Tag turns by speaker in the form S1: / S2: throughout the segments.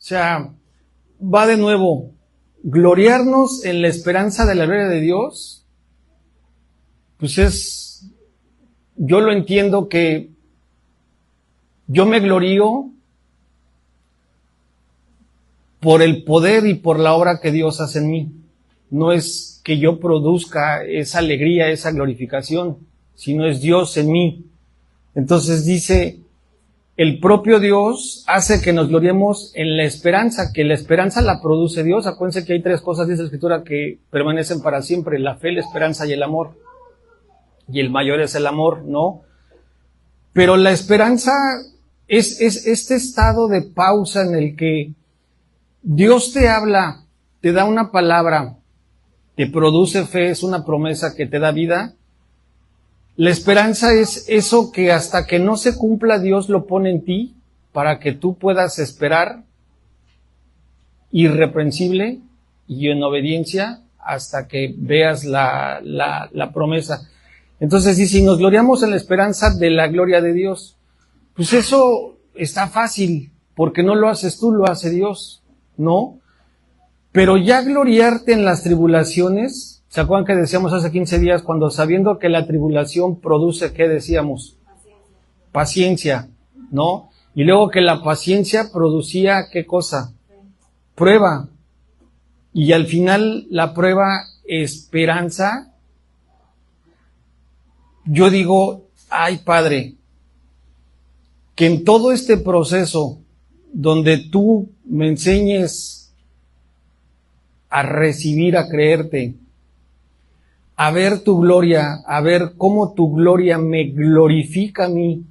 S1: sea, va de nuevo, gloriarnos en la esperanza de la gloria de Dios, pues yo lo entiendo que yo me glorío por el poder y por la obra que Dios hace en mí. No es que yo produzca esa alegría, esa glorificación, sino es Dios en mí. Entonces dice, el propio Dios hace que nos gloriemos en la esperanza, que la esperanza la produce Dios. Acuérdense que hay 3 cosas, dice la Escritura, que permanecen para siempre: la fe, la esperanza y el amor. Y el mayor es el amor, ¿no? Pero la esperanza es este estado de pausa en el que Dios te habla, te da una palabra, te produce fe, es una promesa que te da vida. La esperanza es eso que hasta que no se cumpla Dios lo pone en ti para que tú puedas esperar irreprensible y en obediencia hasta que veas la promesa. Entonces dice, si nos gloriamos en la esperanza de la gloria de Dios, pues eso está fácil, porque no lo haces tú, lo hace Dios, ¿no? Pero ya gloriarte en las tribulaciones, ¿se acuerdan que decíamos hace 15 días, cuando sabiendo que la tribulación produce, ¿qué decíamos? Paciencia, ¿no? Y luego que la paciencia producía, ¿qué cosa? Prueba. Y al final la prueba, esperanza. Yo digo, ay Padre, que en todo este proceso donde tú me enseñes a recibir, a creerte, a ver tu gloria, a ver cómo tu gloria me glorifica a mí,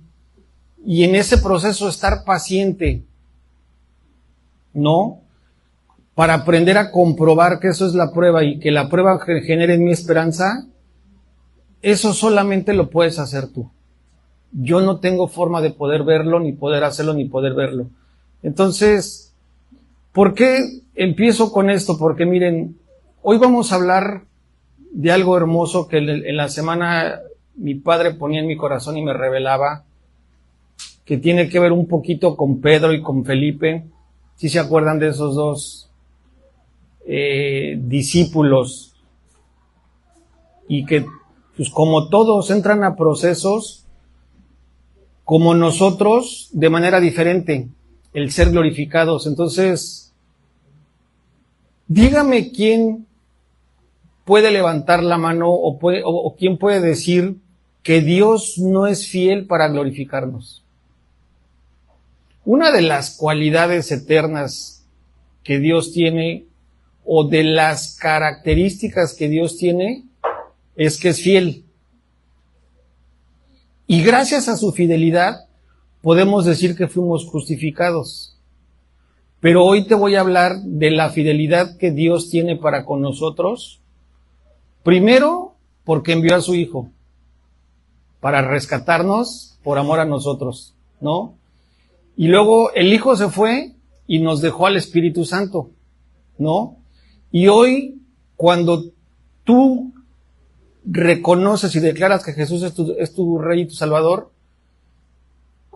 S1: y en ese proceso estar paciente, ¿no? Para aprender a comprobar que eso es la prueba y que la prueba genere en mi esperanza, eso solamente lo puedes hacer tú. Yo no tengo forma de poder verlo, ni poder hacerlo, ni poder verlo. Entonces, ¿por qué empiezo con esto? Porque miren, hoy vamos a hablar de algo hermoso que en la semana mi padre ponía en mi corazón y me revelaba, que tiene que ver un poquito con Pedro y con Felipe. ¿Sí se acuerdan de esos 2 discípulos? Y que, pues como todos entran a procesos, como nosotros, de manera diferente, el ser glorificados. Entonces, dígame quién puede levantar la mano o quién puede decir que Dios no es fiel para glorificarnos. Una de las cualidades eternas que Dios tiene, o de las características que Dios tiene, es que es fiel. Y gracias a su fidelidad podemos decir que fuimos justificados. Pero hoy te voy a hablar de la fidelidad que Dios tiene para con nosotros. Primero, porque envió a su Hijo para rescatarnos por amor a nosotros, ¿no? Y luego el Hijo se fue y nos dejó al Espíritu Santo, ¿no? Y hoy, cuando tú reconoces y declaras que Jesús es tu Rey y tu Salvador,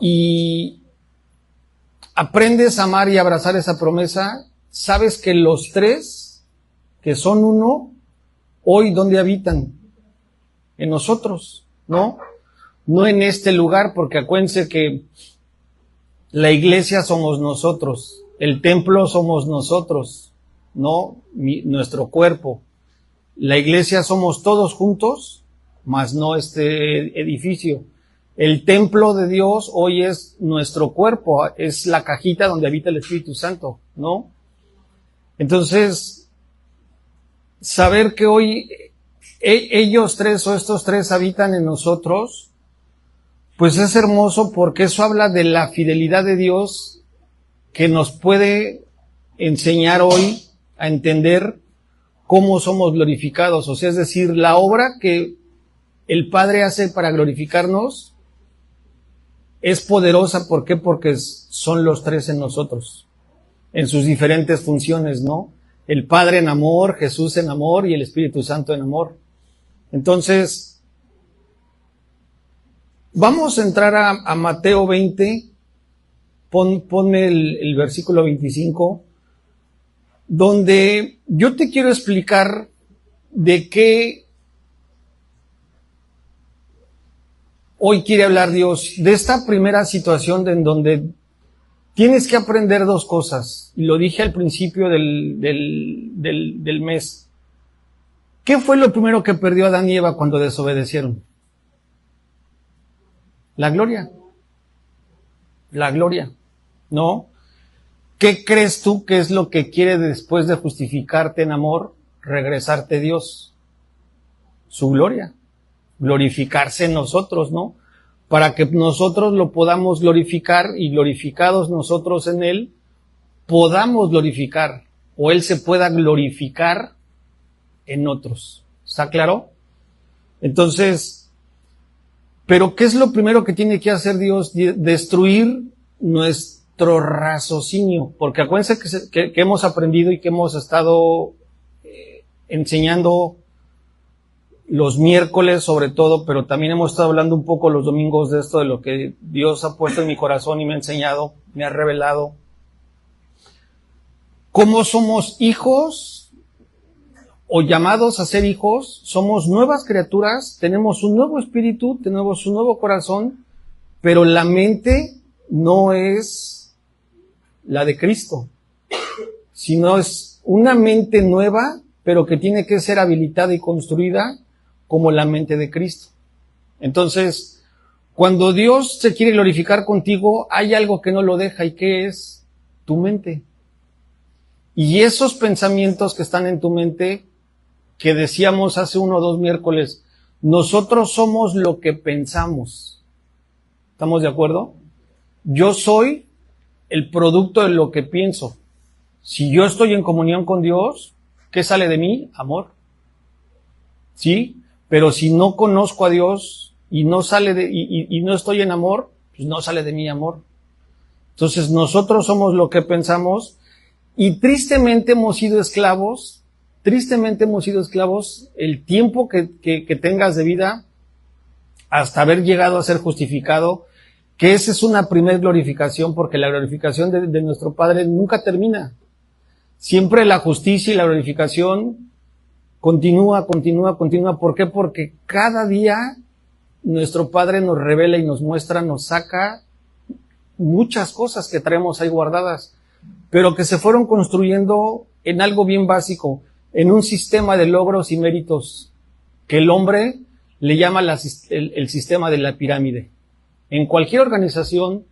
S1: y aprendes a amar y abrazar esa promesa, sabes que los 3, que son uno, hoy ¿dónde habitan? En nosotros, ¿no? No en este lugar, porque acuérdense que la iglesia somos nosotros, el templo somos nosotros, ¿no? Nuestro cuerpo. La iglesia somos todos juntos, mas no este edificio. El templo de Dios hoy es nuestro cuerpo, es la cajita donde habita el Espíritu Santo, ¿no? Entonces, saber que hoy ellos 3 o estos 3 habitan en nosotros, pues es hermoso, porque eso habla de la fidelidad de Dios que nos puede enseñar hoy a entender cómo somos glorificados. O sea, es decir, la obra que el Padre hace para glorificarnos es poderosa. ¿Por qué? Porque son los 3 en nosotros, en sus diferentes funciones, ¿no? El Padre en amor, Jesús en amor y el Espíritu Santo en amor. Entonces, vamos a entrar a Mateo 20, ponme el versículo 25, donde yo te quiero explicar de qué hoy quiere hablar Dios, de esta primera situación en donde tienes que aprender dos cosas, y lo dije al principio del mes. ¿Qué fue lo primero que perdió Adán y Eva cuando desobedecieron? La gloria. La gloria, ¿no? ¿Qué crees tú que es lo que quiere después de justificarte en amor, regresarte Dios? Su gloria, glorificarse en nosotros, ¿no? Para que nosotros lo podamos glorificar y glorificados nosotros en Él, podamos glorificar o Él se pueda glorificar en otros. ¿Está claro? Entonces, pero ¿qué es lo primero que tiene que hacer Dios? Destruir nuestro raciocinio. Porque acuérdense que hemos aprendido y que hemos estado enseñando los miércoles sobre todo, pero también hemos estado hablando un poco los domingos de esto, de lo que Dios ha puesto en mi corazón y me ha enseñado, me ha revelado. ¿Cómo somos hijos o llamados a ser hijos? Somos nuevas criaturas, tenemos un nuevo espíritu, tenemos un nuevo corazón, pero la mente no es la de Cristo, sino es una mente nueva, pero que tiene que ser habilitada y construida como la mente de Cristo. Entonces, cuando Dios se quiere glorificar contigo, hay algo que no lo deja, ¿y qué es? Tu mente. Y esos pensamientos que están en tu mente, que decíamos hace 1 o 2 miércoles, nosotros somos lo que pensamos. ¿Estamos de acuerdo? Yo soy el producto de lo que pienso. Si yo estoy en comunión con Dios, ¿qué sale de mí? Amor. ¿Sí? Pero si no conozco a Dios y no sale y no estoy en amor, pues no sale de mí amor. Entonces nosotros somos lo que pensamos y tristemente hemos sido esclavos el tiempo que tengas de vida hasta haber llegado a ser justificado, que esa es una primer glorificación, porque la glorificación de nuestro Padre nunca termina. Siempre la justicia y la glorificación continúa. ¿Por qué? Porque cada día nuestro Padre nos revela y nos muestra, nos saca muchas cosas que traemos ahí guardadas, pero que se fueron construyendo en algo bien básico, en un sistema de logros y méritos que el hombre le llama el sistema de la pirámide. En cualquier organización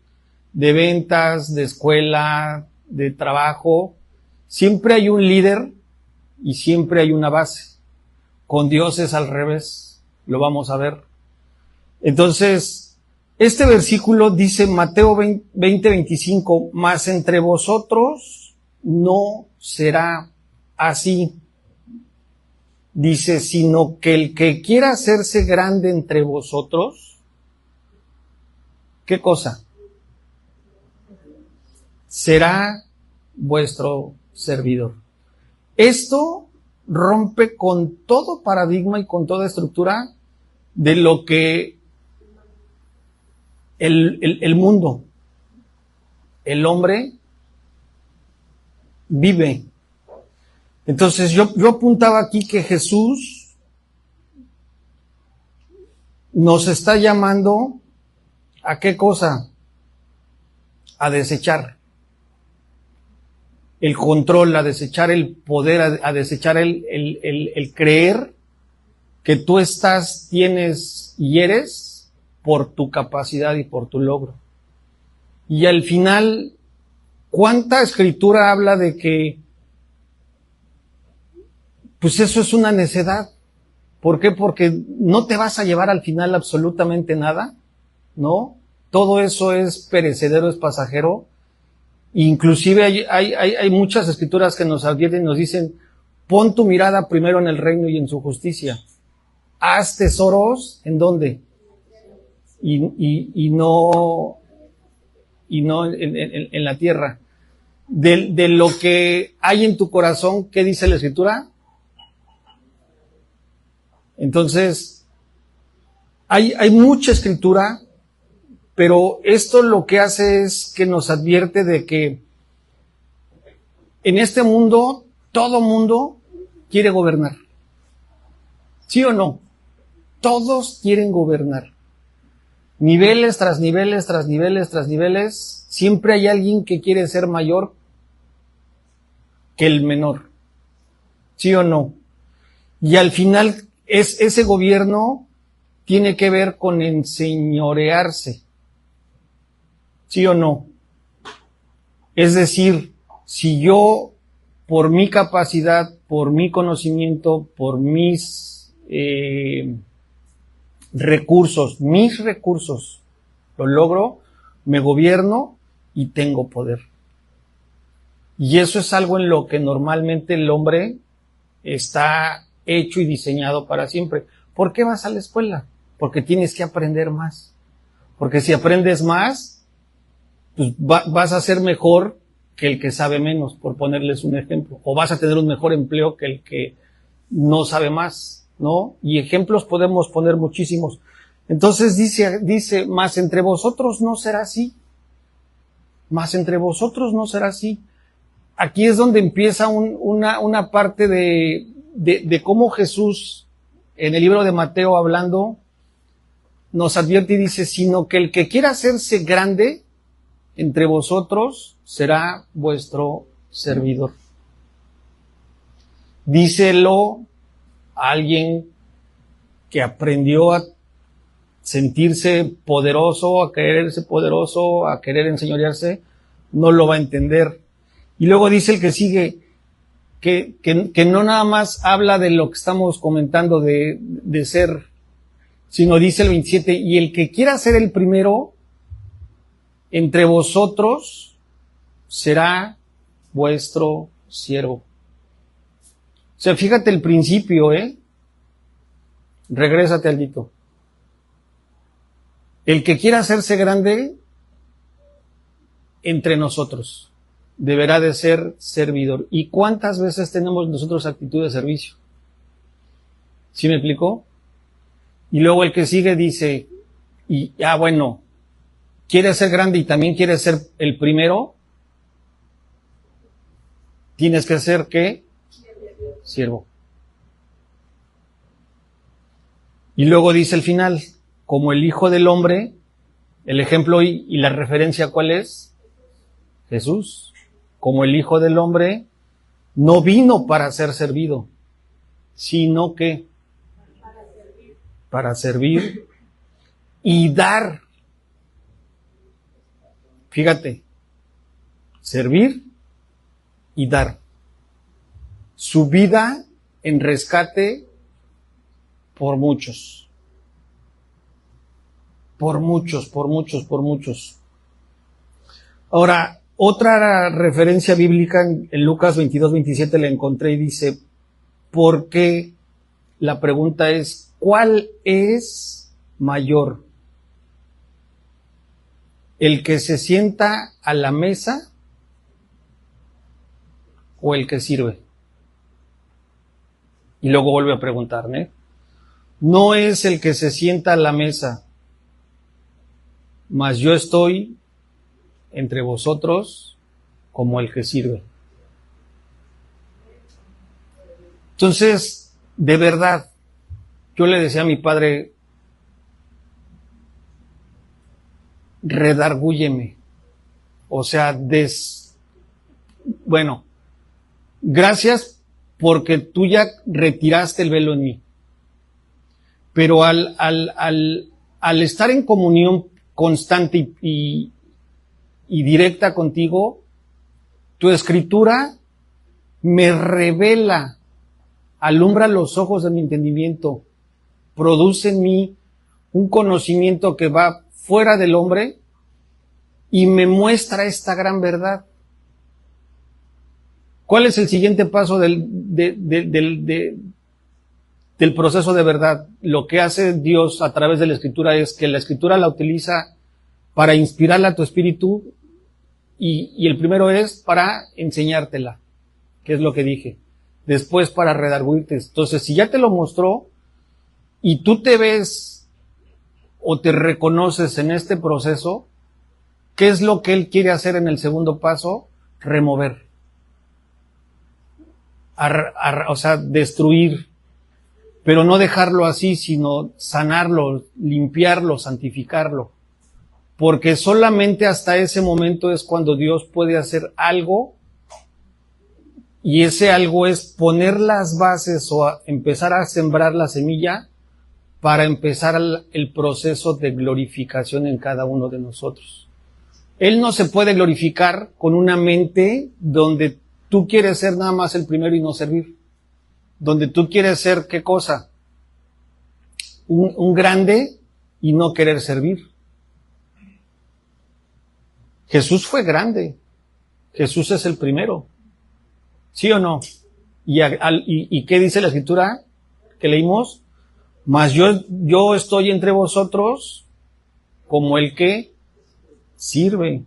S1: de ventas, de escuela, de trabajo, siempre hay un líder y siempre hay una base. Con Dios es al revés, lo vamos a ver. Entonces, este versículo dice Mateo 20:25, mas entre vosotros no será así. Dice, sino que el que quiera hacerse grande entre vosotros, ¿qué cosa? Será vuestro servidor. Esto rompe con todo paradigma y con toda estructura de lo que el mundo, el hombre vive. Entonces yo apuntaba aquí que Jesús nos está llamando ¿a qué cosa? A desechar el control, a desechar el poder, a desechar el creer que tú tienes y eres por tu capacidad y por tu logro. Y al final, ¿cuánta escritura habla de que pues eso es una necedad? ¿Por qué? Porque no te vas a llevar al final absolutamente nada, ¿no? Todo eso es perecedero, es pasajero. Inclusive hay muchas escrituras que nos advierten y nos dicen, pon tu mirada primero en el reino y en su justicia. Haz tesoros, ¿en dónde? Y no en la tierra. De lo que hay en tu corazón, ¿qué dice la escritura? Entonces, hay mucha escritura Pero esto lo que hace es que nos advierte de que en este mundo, todo mundo quiere gobernar. ¿Sí o no? Todos quieren gobernar. Niveles tras niveles, tras niveles, tras niveles. Siempre hay alguien que quiere ser mayor que el menor. ¿Sí o no? Y al final, ese gobierno tiene que ver con enseñorearse. ¿Sí o no? Es decir, si yo, por mi capacidad, por mi conocimiento, por mis recursos, lo logro, me gobierno y tengo poder. Y eso es algo en lo que normalmente el hombre está hecho y diseñado para siempre. ¿Por qué vas a la escuela? Porque tienes que aprender más. Porque si aprendes más, pues vas a ser mejor que el que sabe menos, por ponerles un ejemplo. O vas a tener un mejor empleo que el que no sabe más, ¿no? Y ejemplos podemos poner muchísimos. Entonces dice, mas entre vosotros no será así. Mas entre vosotros no será así. Aquí es donde empieza una parte de cómo Jesús, en el libro de Mateo hablando, nos advierte y dice, sino que el que quiera hacerse grande entre vosotros será vuestro servidor. Díselo a alguien que aprendió a sentirse poderoso, a quererse poderoso, a querer enseñorearse, no lo va a entender. Y luego dice el que sigue, que no nada más habla de lo que estamos comentando de ser, sino dice el 27, y el que quiera ser el primero entre vosotros será vuestro siervo. O sea, fíjate el principio, Regrésate al dito. El que quiera hacerse grande entre nosotros deberá de ser servidor. ¿Y cuántas veces tenemos nosotros actitud de servicio? ¿Sí me explicó? Y luego el que sigue dice, bueno, ¿quieres ser grande y también quieres ser el primero? Tienes que ser, ¿qué? Siervo. Y luego dice el final, como el Hijo del Hombre, el ejemplo y la referencia, ¿cuál es? Jesús. Como el Hijo del Hombre no vino para ser servido, sino que para servir y dar. Fíjate, servir y dar. Su vida en rescate por muchos. Por muchos. Ahora, otra referencia bíblica en Lucas 22-27 la encontré y dice, ¿por qué? La pregunta es, ¿cuál es mayor? ¿El que se sienta a la mesa o el que sirve? Y luego vuelve a preguntarme, no es el que se sienta a la mesa, mas yo estoy entre vosotros como el que sirve. Entonces, de verdad, yo le decía a mi padre, redargúyeme. O sea, gracias porque tú ya retiraste el velo en mí. Pero al estar en comunión constante y directa contigo, tu escritura me revela, alumbra los ojos de mi entendimiento, produce en mí un conocimiento que va fuera del hombre y me muestra esta gran verdad. ¿Cuál es el siguiente paso del proceso de verdad? Lo que hace Dios a través de la Escritura es que la Escritura la utiliza para inspirarla a tu espíritu y el primero es para enseñártela, que es lo que dije. Después para redarguirte. Entonces, si ya te lo mostró y tú te ves o te reconoces en este proceso, ¿qué es lo que Él quiere hacer en el segundo paso? Remover. O sea, destruir. Pero no dejarlo así, sino sanarlo, limpiarlo, santificarlo. Porque solamente hasta ese momento es cuando Dios puede hacer algo, y ese algo es poner las bases o empezar a sembrar la semilla para empezar el proceso de glorificación en cada uno de nosotros. Él no se puede glorificar con una mente donde tú quieres ser nada más el primero y no servir. Donde tú quieres ser, ¿qué cosa? Un grande y no querer servir. Jesús fue grande. Jesús es el primero. ¿Sí o no? ¿Y qué dice la Escritura que leímos? Mas yo estoy entre vosotros como el que sirve.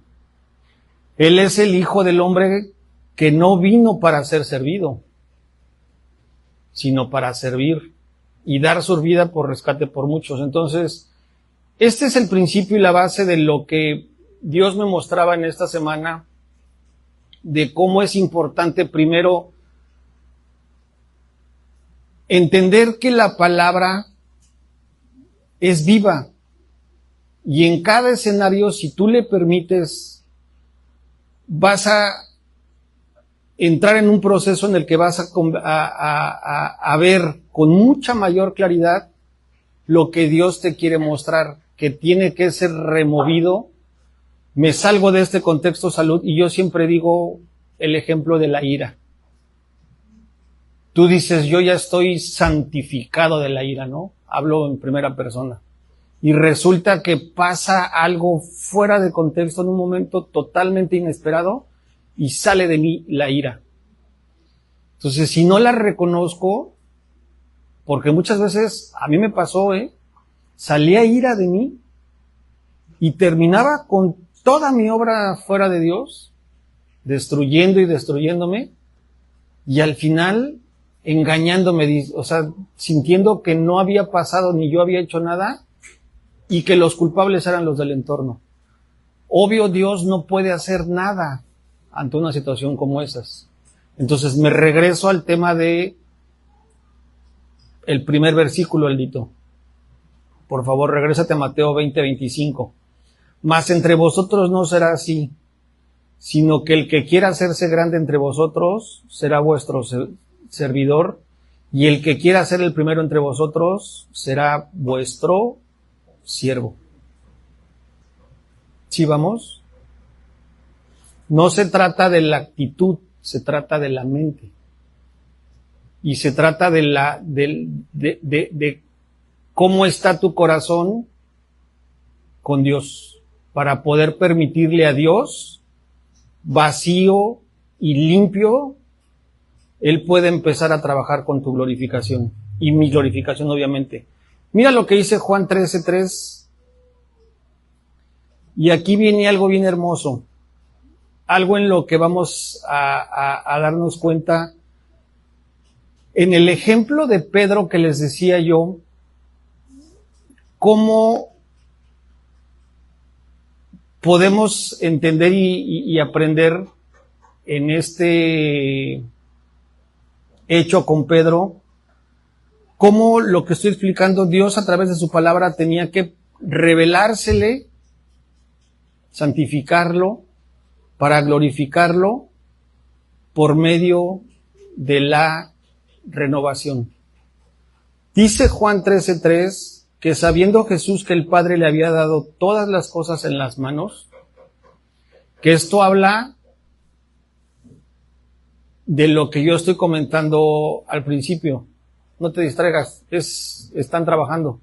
S1: Él es el Hijo del Hombre que no vino para ser servido, sino para servir y dar su vida por rescate por muchos. Entonces, este es el principio y la base de lo que Dios me mostraba en esta semana, de cómo es importante primero entender que la palabra es viva, y en cada escenario, si tú le permites, vas a entrar en un proceso en el que vas a ver con mucha mayor claridad lo que Dios te quiere mostrar, que tiene que ser removido. Me salgo de este contexto salud y yo siempre digo el ejemplo de la ira. Tú dices, yo ya estoy santificado de la ira, ¿no? Hablo en primera persona. Y resulta que pasa algo fuera de contexto en un momento totalmente inesperado y sale de mí la ira. Entonces, si no la reconozco, porque muchas veces a mí me pasó, salía ira de mí y terminaba con toda mi obra fuera de Dios, destruyendo y destruyéndome, y al final engañándome, o sea, sintiendo que no había pasado ni yo había hecho nada y que los culpables eran los del entorno. Obvio, Dios no puede hacer nada ante una situación como esas. Entonces me regreso al tema de el primer versículo, Eldito. Por favor, regrésate a Mateo 20:25. Mas entre vosotros no será así, sino que el que quiera hacerse grande entre vosotros será vuestro servidor, y el que quiera ser el primero entre vosotros será vuestro siervo. ¿Sí vamos? No se trata de la actitud, se trata de la mente. Y se trata de cómo está tu corazón con Dios, para poder permitirle a Dios, vacío y limpio, Él puede empezar a trabajar con tu glorificación, y mi glorificación obviamente. Mira lo que dice Juan 13:3, y aquí viene algo bien hermoso, algo en lo que vamos a darnos cuenta. En el ejemplo de Pedro que les decía yo, cómo podemos entender y aprender en este hecho con Pedro, cómo lo que estoy explicando, Dios a través de su palabra tenía que revelársele, santificarlo, para glorificarlo por medio de la renovación. Dice Juan 13:3 que sabiendo Jesús que el Padre le había dado todas las cosas en las manos, que esto habla de lo que yo estoy comentando al principio. No te distraigas, están trabajando.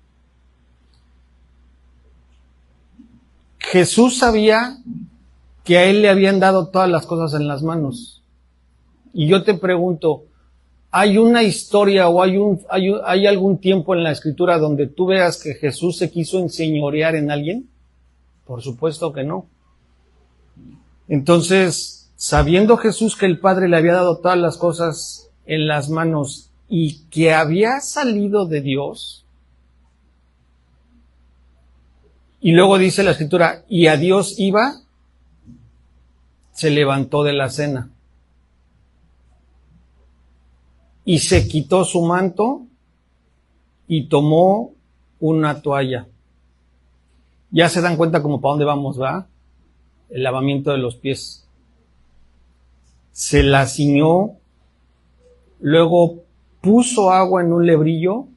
S1: Jesús sabía que a él le habían dado todas las cosas en las manos. Y yo te pregunto, ¿hay una historia o hay algún tiempo en la Escritura donde tú veas que Jesús se quiso enseñorear en alguien? Por supuesto que no. Entonces, sabiendo Jesús que el Padre le había dado todas las cosas en las manos y que había salido de Dios, Y luego dice la Escritura, y a Dios iba, se levantó de la cena. Y se quitó su manto y tomó una toalla. Ya se dan cuenta como para dónde vamos, ¿va? El lavamiento de los pies. Se la ciñó, luego puso agua en un lebrillo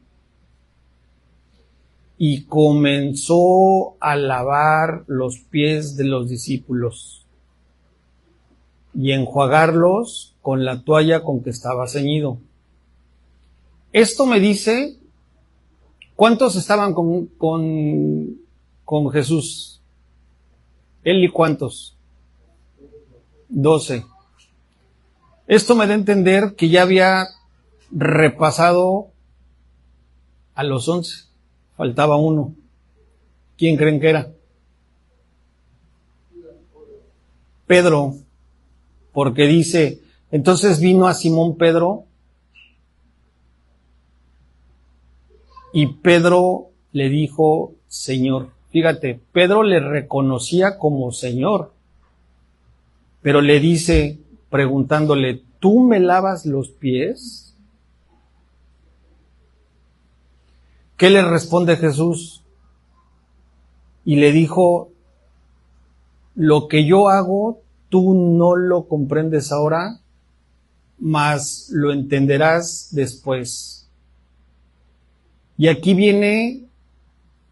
S1: y comenzó a lavar los pies de los discípulos y enjuagarlos con la toalla con que estaba ceñido. Esto me dice, ¿cuántos estaban con Jesús? ¿Él y cuántos? 12. Esto me da a entender que ya había repasado a los 11. Faltaba uno. ¿Quién creen que era? Pedro. Porque dice, entonces vino a Simón Pedro y Pedro le dijo, Señor. Fíjate, Pedro le reconocía como Señor, pero le dice, preguntándole, ¿tú me lavas los pies? ¿Qué le responde Jesús? Y le dijo, lo que yo hago, tú no lo comprendes ahora, mas lo entenderás después. Y aquí viene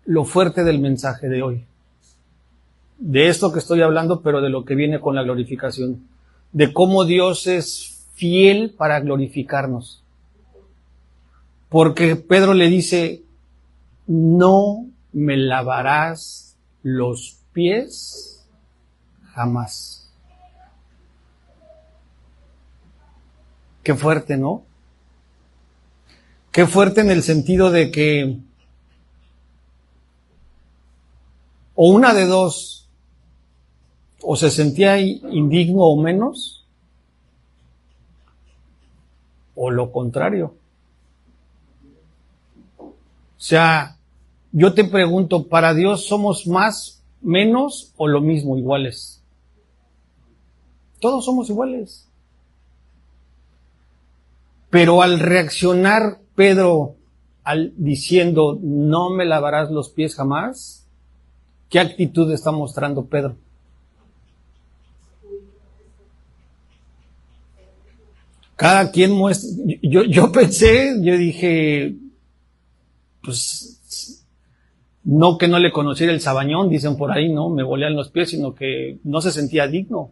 S1: lo fuerte del mensaje de hoy. De esto que estoy hablando, pero de lo que viene con la glorificación. De cómo Dios es fiel para glorificarnos. Porque Pedro le dice, no me lavarás los pies jamás. Qué fuerte, ¿no? Qué fuerte en el sentido de que o una de dos, o se sentía indigno o menos, o lo contrario. O sea, yo te pregunto, ¿para Dios somos más, menos o lo mismo, iguales? Todos somos iguales. Pero al reaccionar Pedro diciendo, no me lavarás los pies jamás, ¿qué actitud está mostrando Pedro? Cada quien muestra. Yo pensé, yo dije, pues, no que no le conociera el sabañón, dicen por ahí, ¿no? Me bolean los pies, sino que no se sentía digno.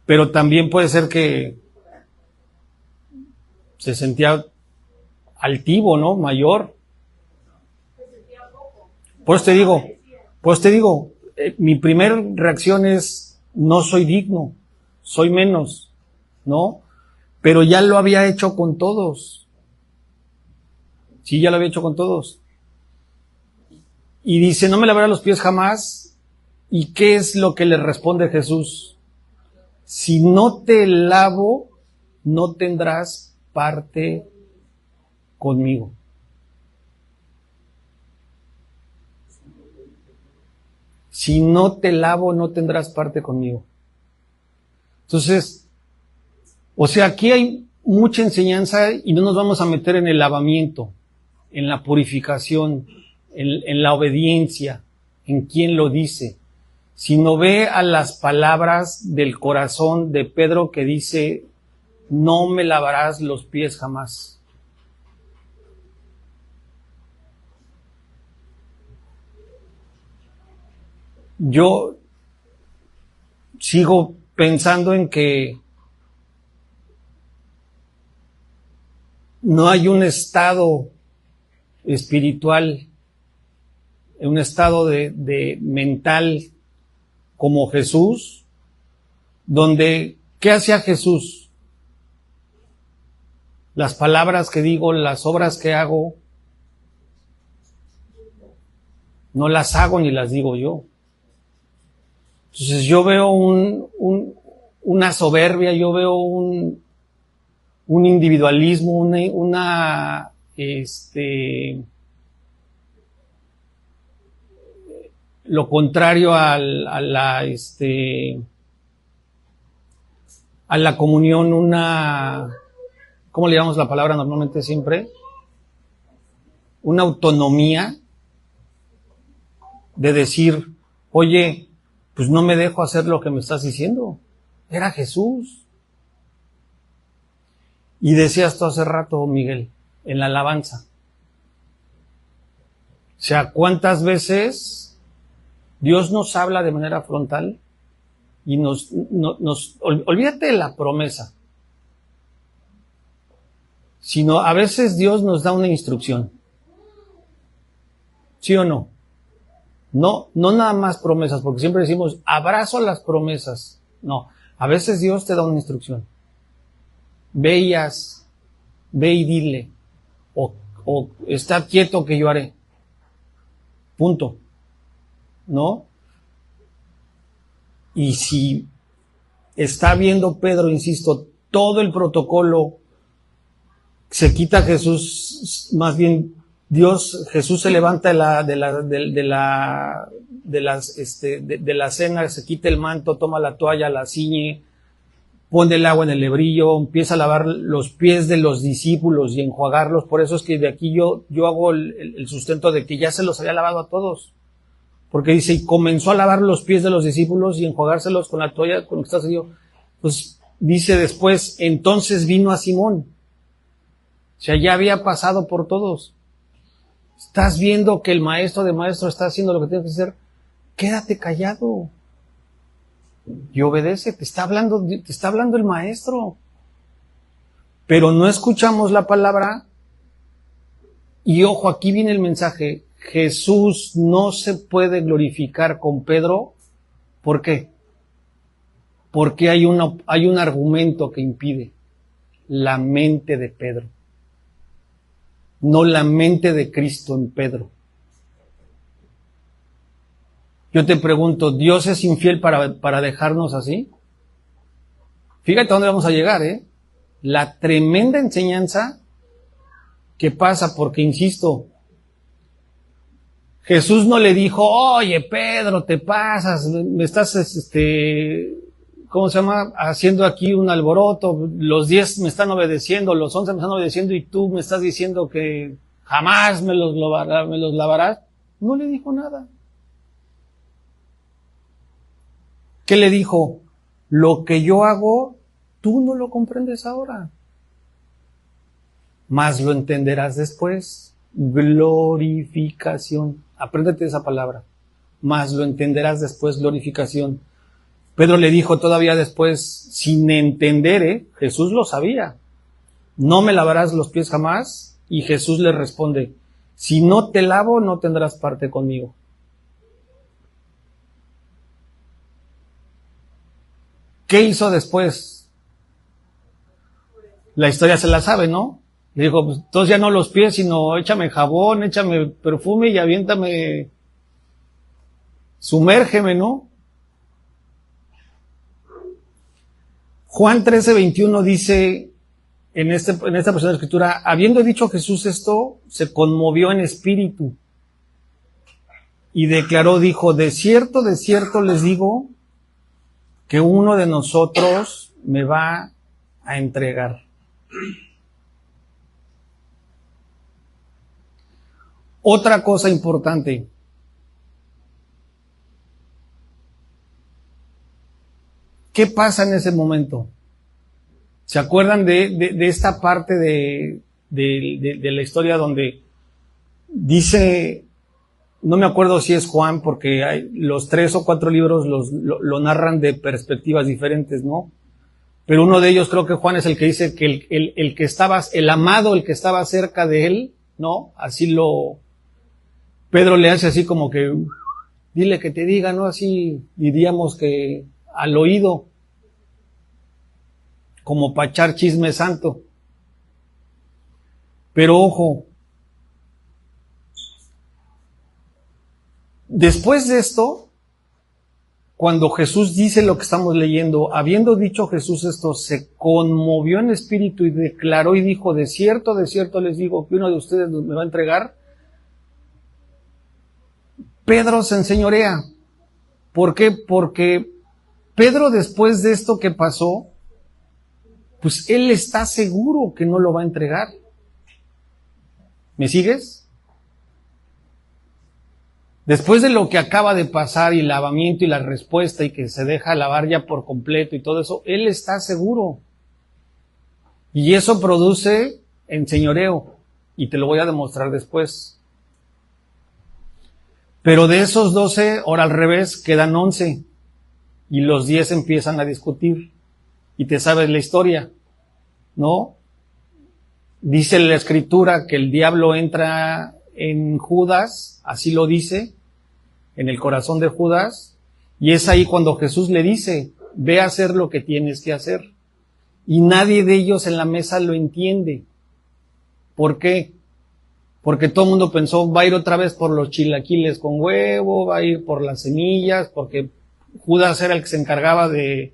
S1: Pero también puede ser que se sentía altivo, ¿no? Mayor. Pues te digo, mi primera reacción es, no soy digno, soy menos, ¿no? Pero ya lo había hecho con todos. Sí, ya lo había hecho con todos. Y dice, no me lavarás los pies jamás. ¿Y qué es lo que le responde Jesús? Si no te lavo, no tendrás parte conmigo. Si no te lavo, no tendrás parte conmigo. Entonces, o sea, aquí hay mucha enseñanza y no nos vamos a meter en el lavamiento, en la purificación, en la obediencia, en quién lo dice, sino ve a las palabras del corazón de Pedro que dice, no me lavarás los pies jamás. Yo sigo pensando en que no hay un estado espiritual, un estado de mental como Jesús, donde, ¿qué hacía Jesús? Las palabras que digo, las obras que hago, no las hago ni las digo yo. Entonces yo veo una soberbia, yo veo un individualismo, lo contrario a la comunión, ¿cómo le llamamos la palabra normalmente siempre? Una autonomía de decir, oye, pues no me dejo hacer lo que me estás diciendo. Era Jesús. Y decías tú hace rato, Miguel, en la alabanza. O sea, ¿cuántas veces Dios nos habla de manera frontal y olvídate de la promesa, sino a veces Dios nos da una instrucción? ¿Sí o no? No nada más promesas, porque siempre decimos, abrazo las promesas. No, a veces Dios te da una instrucción. Ve y haz, ve y dile, o está quieto que yo haré. Punto. ¿No? Y si está viendo Pedro, insisto, todo el protocolo, se quita Jesús, más bien Jesús se levanta de la cena, se quita el manto, toma la toalla, la ciñe, pone el agua en el lebrillo, empieza a lavar los pies de los discípulos y enjuagarlos. Por eso es que de aquí yo hago el sustento de que ya se los había lavado a todos. Porque dice, y comenzó a lavar los pies de los discípulos y enjuagárselos con la toalla con lo que está haciendo. Pues dice después, entonces vino a Simón. O sea, ya había pasado por todos. Estás viendo que el maestro de maestros está haciendo lo que tiene que hacer. Quédate callado. Y obedece, te está hablando el maestro. Pero no escuchamos la palabra. Y ojo, aquí viene el mensaje. Jesús no se puede glorificar con Pedro. ¿Por qué? Porque hay un argumento que impide. La mente de Pedro. No la mente de Cristo en Pedro. Yo te pregunto, ¿Dios es infiel para dejarnos así? Fíjate a dónde vamos a llegar, La tremenda enseñanza que pasa, porque insisto, Jesús no le dijo, oye Pedro, te pasas, me estás, ¿cómo se llama? Haciendo aquí un alboroto, los 10 me están obedeciendo, los 11 me están obedeciendo y tú me estás diciendo que jamás me los lavarás. No le dijo nada. ¿Qué le dijo? Lo que yo hago, tú no lo comprendes ahora, mas lo entenderás después. Glorificación. Apréndete esa palabra. Mas lo entenderás después, glorificación. Pedro le dijo todavía después, sin entender, Jesús lo sabía. No me lavarás los pies jamás. Y Jesús le responde, si no te lavo, no tendrás parte conmigo. ¿Qué hizo después? La historia se la sabe, ¿no? Le dijo, pues entonces ya no los pies, sino échame jabón, échame perfume y aviéntame, sumérgeme, ¿no? Juan 13:21 dice, en esta porción de la escritura, habiendo dicho Jesús esto, se conmovió en espíritu y declaró, dijo, de cierto les digo, que uno de nosotros me va a entregar. Otra cosa importante. ¿Qué pasa en ese momento? ¿Se acuerdan de esta parte de la historia donde dice, no me acuerdo si es Juan, porque hay los 3 o 4 libros lo narran de perspectivas diferentes, ¿no? Pero uno de ellos, creo que Juan es el que dice que el amado, el que estaba cerca de él, ¿no? Pedro le hace así como que, dile que te diga, ¿no? Así diríamos que al oído, como para echar chisme santo. Pero ojo, después de esto, cuando Jesús dice lo que estamos leyendo, habiendo dicho Jesús esto, se conmovió en espíritu y declaró y dijo, de cierto les digo que uno de ustedes me va a entregar. Pedro se enseñorea. ¿Por qué? Porque Pedro, después de esto que pasó, pues él está seguro que no lo va a entregar. ¿Me sigues? Después de lo que acaba de pasar y el lavamiento y la respuesta y que se deja lavar ya por completo y todo eso, él está seguro. Y eso produce enseñoreo. Y te lo voy a demostrar después. Pero de esos 12, ahora al revés, quedan 11. Y los 10 empiezan a discutir. Y te sabes la historia, ¿no? Dice la Escritura que el diablo entra en Judas, así lo dice, en el corazón de Judas, y es ahí cuando Jesús le dice, ve a hacer lo que tienes que hacer. Y nadie de ellos en la mesa lo entiende. ¿Por qué? Porque todo el mundo pensó, va a ir otra vez por los chilaquiles con huevo, va a ir por las semillas, porque Judas era el que se encargaba de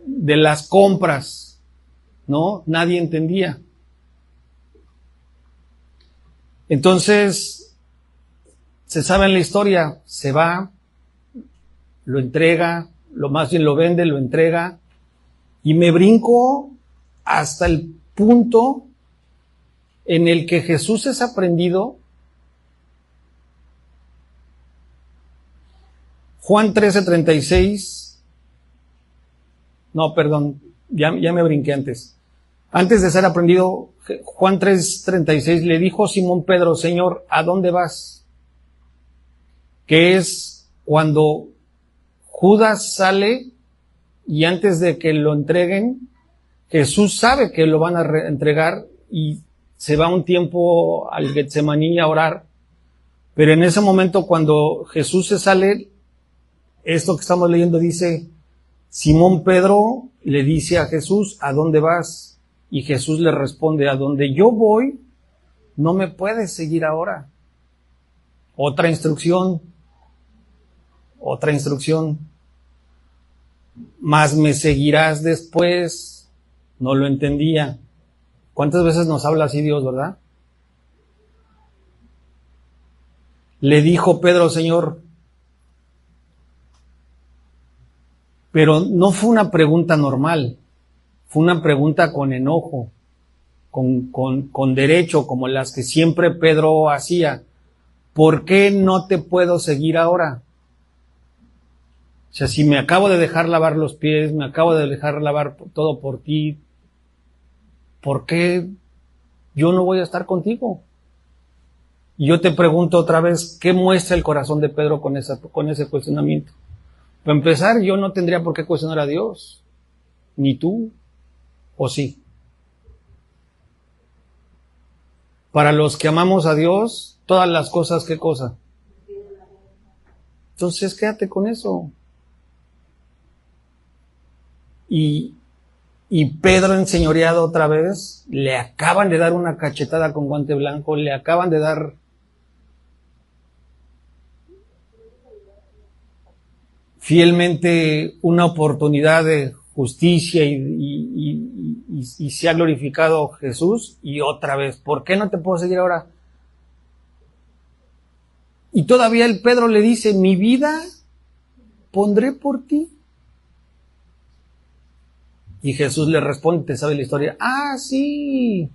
S1: las compras, ¿no? Nadie entendía. Entonces, se sabe en la historia, se va, lo entrega, lo más bien lo vende, lo entrega, y me brinco hasta el punto en el que Jesús es aprendido. Juan 13:36, no, perdón, ya me brinqué antes. Antes de ser aprendido, Juan 3:36 le dijo Simón Pedro, Señor, ¿a dónde vas? Que es cuando Judas sale y antes de que lo entreguen, Jesús sabe que lo van a entregar y se va un tiempo al Getsemaní a orar. Pero en ese momento cuando Jesús se sale, esto que estamos leyendo dice, Simón Pedro le dice a Jesús, ¿a dónde vas? Y Jesús le responde, a donde yo voy, no me puedes seguir ahora. Otra instrucción. Mas me seguirás después. No lo entendía. ¿Cuántas veces nos habla así Dios, verdad? Le dijo Pedro, Señor, pero no fue una pregunta normal, fue una pregunta con enojo, con derecho, como las que siempre Pedro hacía. ¿Por qué no te puedo seguir ahora? O sea, si me acabo de dejar lavar los pies, me acabo de dejar lavar todo por ti, ¿por qué yo no voy a estar contigo? Y yo te pregunto otra vez, ¿qué muestra el corazón de Pedro con ese cuestionamiento? Para empezar, yo no tendría por qué cuestionar a Dios, ni tú, ¿o sí? Para los que amamos a Dios, todas las cosas, ¿qué cosa? Entonces, quédate con eso. Y Pedro enseñoreado otra vez, le acaban de dar una cachetada con guante blanco, le acaban de dar fielmente una oportunidad de justicia y se ha glorificado Jesús, y otra vez, ¿por qué no te puedo seguir ahora? Y todavía el Pedro le dice, mi vida pondré por ti. Y Jesús le responde, ¿te sabe la historia? Ah, sí,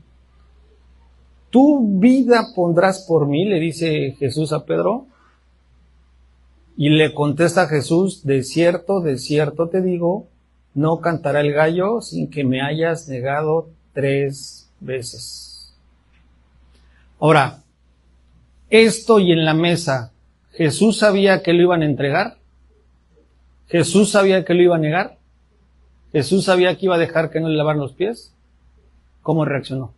S1: tu vida pondrás por mí, le dice Jesús a Pedro. Y le contesta Jesús, de cierto te digo, no cantará el gallo sin que me hayas negado 3 veces. Ahora, esto y en la mesa, ¿Jesús sabía que lo iban a entregar? ¿Jesús sabía que lo iba a negar? ¿Jesús sabía que iba a dejar que no le lavaran los pies? ¿Cómo reaccionó?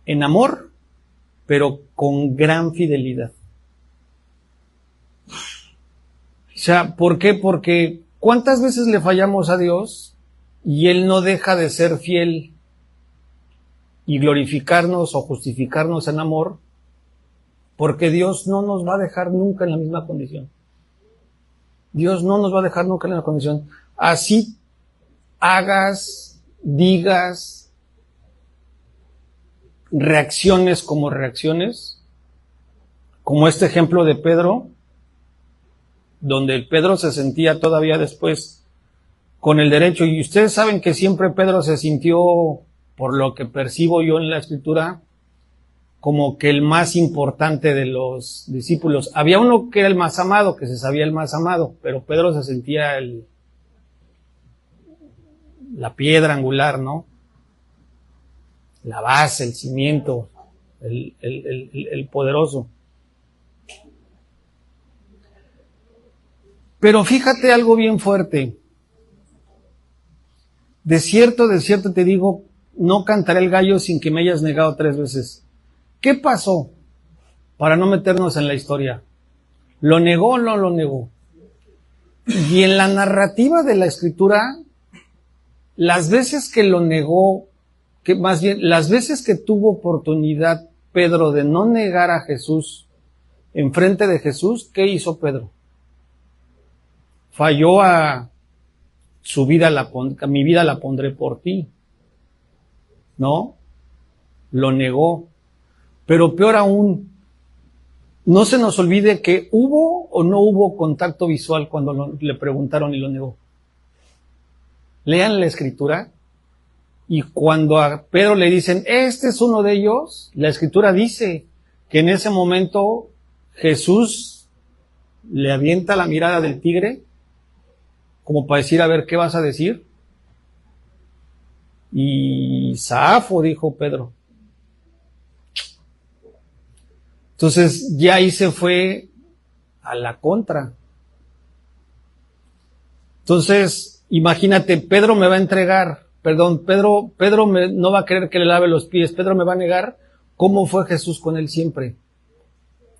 S1: En amor, pero con gran fidelidad. O sea, ¿por qué? Porque ¿cuántas veces le fallamos a Dios y Él no deja de ser fiel y glorificarnos o justificarnos en amor? Porque Dios no nos va a dejar nunca en la misma condición. Dios no nos va a dejar nunca en la condición. Así hagas, digas, reacciones como reacciones, como este ejemplo de Pedro, donde Pedro se sentía todavía después con el derecho, y ustedes saben que siempre Pedro se sintió, por lo que percibo yo en la Escritura, como que el más importante de los discípulos. Había uno que era el más amado, que se sabía el más amado, pero Pedro se sentía la piedra angular, ¿no? La base, el cimiento, el poderoso. Pero fíjate algo bien fuerte. De cierto te digo, no cantaré el gallo sin que me hayas negado 3 veces. ¿Qué pasó? Para no meternos en la historia. ¿Lo negó o no lo negó? Y en la narrativa de la Escritura, las veces que lo negó, que más bien, las veces que tuvo oportunidad Pedro de no negar a Jesús enfrente de Jesús, ¿qué hizo Pedro? Falló a su vida, mi vida la pondré por ti. ¿No? Lo negó. Pero peor aún, no se nos olvide que hubo o no hubo contacto visual cuando le preguntaron y lo negó. Lean la Escritura y cuando a Pedro le dicen, este es uno de ellos, la Escritura dice que en ese momento Jesús le avienta la mirada del tigre como para decir, a ver, ¿qué vas a decir? Y zafo, dijo Pedro. Entonces ya ahí se fue a la contra. Entonces, imagínate, Pedro me va a entregar, Pedro no va a querer que le lave los pies, Pedro me va a negar. ¿Cómo fue Jesús con él siempre?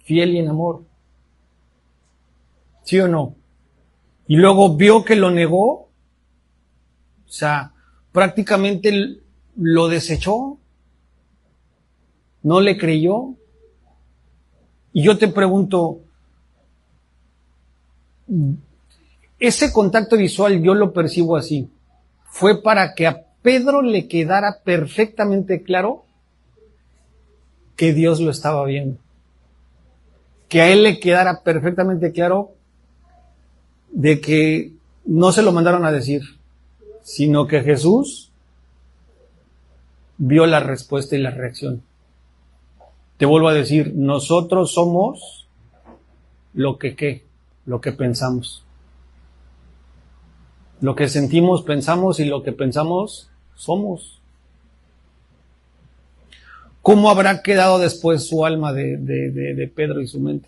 S1: Fiel y en amor. ¿Sí o no? Y luego vio que lo negó, o sea, prácticamente lo desechó, no le creyó. Y yo te pregunto, ese contacto visual yo lo percibo así. Fue para que a Pedro le quedara perfectamente claro que Dios lo estaba viendo. Que a él le quedara perfectamente claro de que no se lo mandaron a decir, sino que Jesús vio la respuesta y la reacción. Te vuelvo a decir, nosotros somos lo que pensamos. Lo que sentimos, pensamos, y lo que pensamos, somos. ¿Cómo habrá quedado después su alma de Pedro y su mente?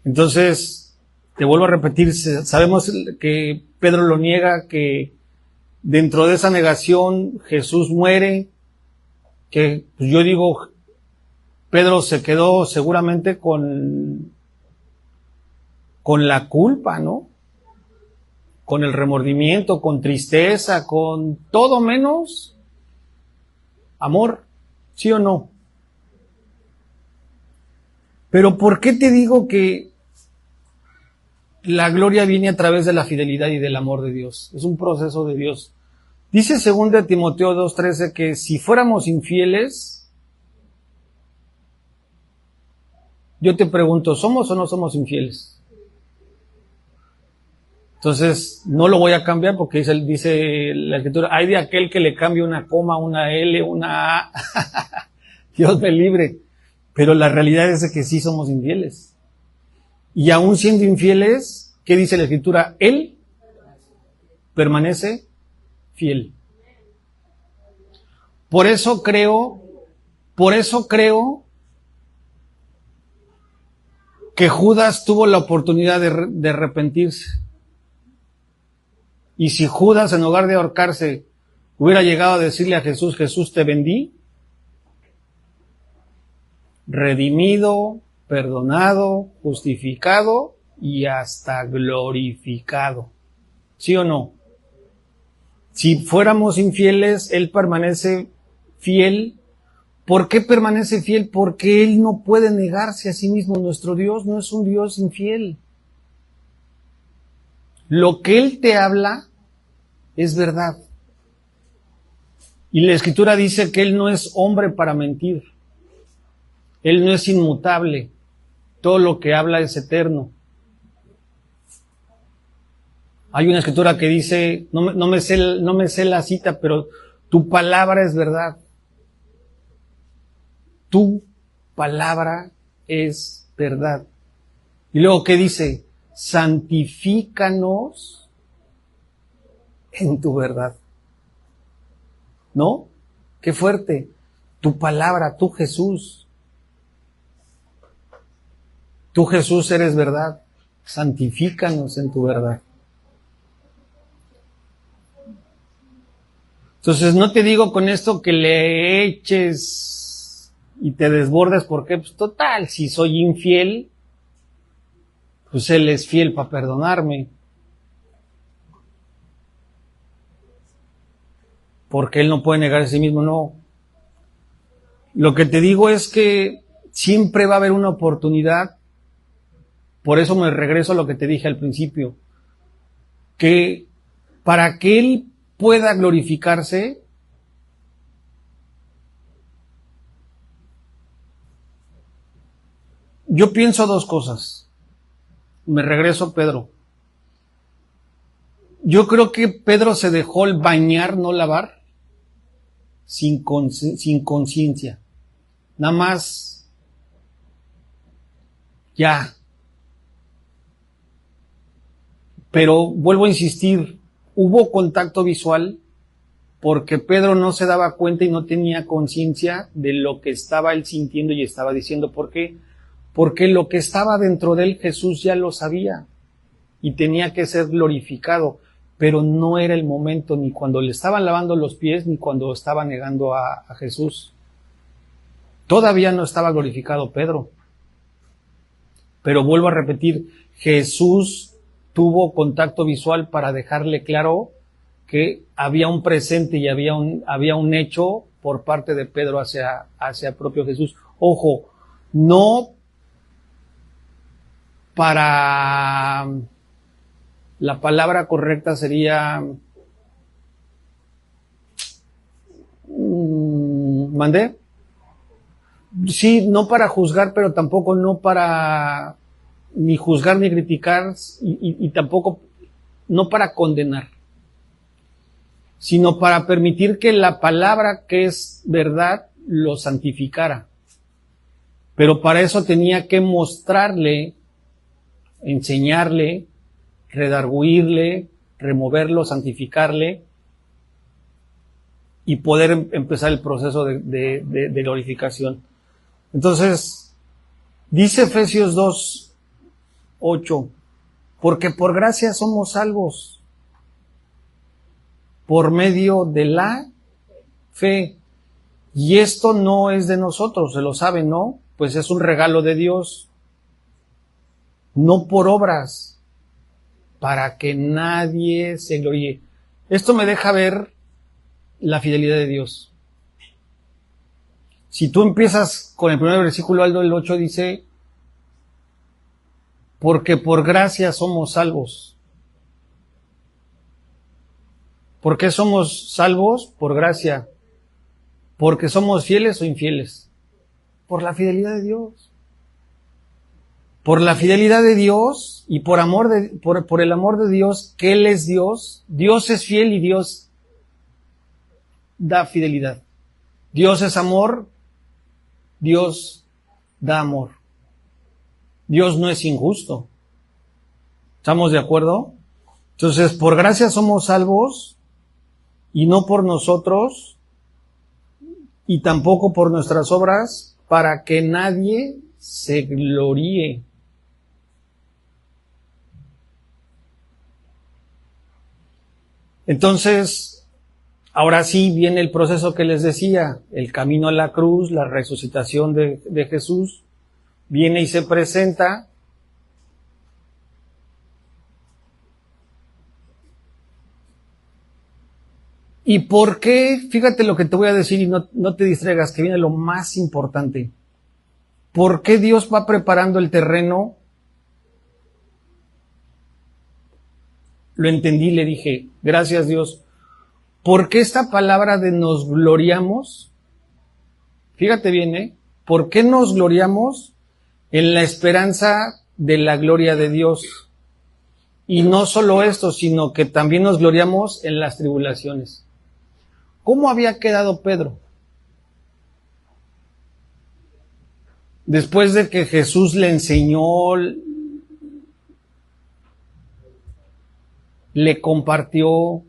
S1: Entonces, te vuelvo a repetir, sabemos que Pedro lo niega, que dentro de esa negación Jesús muere, que pues yo digo, Pedro se quedó seguramente con la culpa, ¿no? Con el remordimiento, con tristeza, con todo menos amor, ¿sí o no? Pero ¿por qué te digo que la gloria viene a través de la fidelidad y del amor de Dios? Es un proceso de Dios. Dice 2 Timoteo 2:13 que si fuéramos infieles, yo te pregunto, ¿somos o no somos infieles? Entonces, no lo voy a cambiar porque dice la Escritura, hay de aquel que le cambie una coma, una L, una A. Dios me libre. Pero la realidad es que sí somos infieles. Y aún siendo infieles, ¿qué dice la Escritura? Él permanece fiel. Por eso creo que Judas tuvo la oportunidad de arrepentirse. Y si Judas, en lugar de ahorcarse, hubiera llegado a decirle a Jesús, Jesús, te vendí, redimido, perdonado, justificado y hasta glorificado. ¿Sí o no? Si fuéramos infieles, Él permanece fiel. ¿Por qué permanece fiel? Porque Él no puede negarse a sí mismo. Nuestro Dios no es un Dios infiel. Lo que Él te habla es verdad. Y la Escritura dice que Él no es hombre para mentir. Él no es inmutable. Todo lo que habla es eterno. Hay una Escritura que dice, no me sé la cita, pero tu palabra es verdad. Tu palabra es verdad. Y luego, ¿qué dice? Santifícanos en tu verdad. ¿No? Qué fuerte. Tu palabra, tú Jesús. Tú Jesús eres verdad. Santifícanos en tu verdad. Entonces no te digo con esto que le eches y te desbordes, porque pues total, si soy infiel, pues Él es fiel para perdonarme. Porque Él no puede negar a sí mismo, no. Lo que te digo es que siempre va a haber una oportunidad. Por eso me regreso a lo que te dije al principio. Que para que Él pueda glorificarse, yo pienso dos cosas. Me regreso a Pedro. Yo creo que Pedro se dejó el bañar, no lavar, sin conciencia. Nada más, ya. Pero vuelvo a insistir, hubo contacto visual porque Pedro no se daba cuenta y no tenía conciencia de lo que estaba él sintiendo y estaba diciendo. ¿Por qué? Porque lo que estaba dentro de él Jesús ya lo sabía y tenía que ser glorificado, pero no era el momento ni cuando le estaban lavando los pies ni cuando estaba negando a Jesús. Todavía no estaba glorificado Pedro. Pero vuelvo a repetir, Jesús tuvo contacto visual para dejarle claro que había un presente y había un hecho por parte de Pedro hacia el propio Jesús. Ojo, no para... La palabra correcta sería... ¿Mandé? Sí, no para juzgar, pero tampoco no para ni juzgar ni criticar y tampoco no para condenar, sino para permitir que la palabra que es verdad lo santificara. Pero para eso tenía que mostrarle, enseñarle, redarguirle, removerlo, santificarle y poder empezar el proceso de glorificación. Entonces, dice Efesios 2:8, porque por gracia somos salvos por medio de la fe. Y esto no es de nosotros, se lo saben, ¿no? Pues es un regalo de Dios, no por obras, para que nadie se gloríe. Esto me deja ver la fidelidad de Dios. Si tú empiezas con el primer versículo, el 8 dice, porque por gracia somos salvos. ¿Por qué somos salvos? Por gracia. ¿Porque somos fieles o infieles? Por la fidelidad de Dios. Por la fidelidad de Dios y por el amor de Dios, que Él es Dios. Dios es fiel y Dios da fidelidad. Dios es amor, Dios da amor. Dios no es injusto. ¿Estamos de acuerdo? Entonces, por gracia somos salvos y no por nosotros y tampoco por nuestras obras, para que nadie se gloríe. Entonces, ahora sí viene el proceso que les decía, el camino a la cruz, la resucitación de Jesús, viene y se presenta. ¿Y por qué? Fíjate lo que te voy a decir y no te distraigas, que viene lo más importante. ¿Por qué Dios va preparando el terreno? Lo entendí, le dije, gracias Dios, ¿Por qué esta palabra de nos gloriamos? Fíjate bien, ¿por qué nos gloriamos? En la esperanza de la gloria de Dios. Y no solo esto, sino que también nos gloriamos en las tribulaciones. ¿Cómo había quedado Pedro? Después de que Jesús le enseñó, le compartió,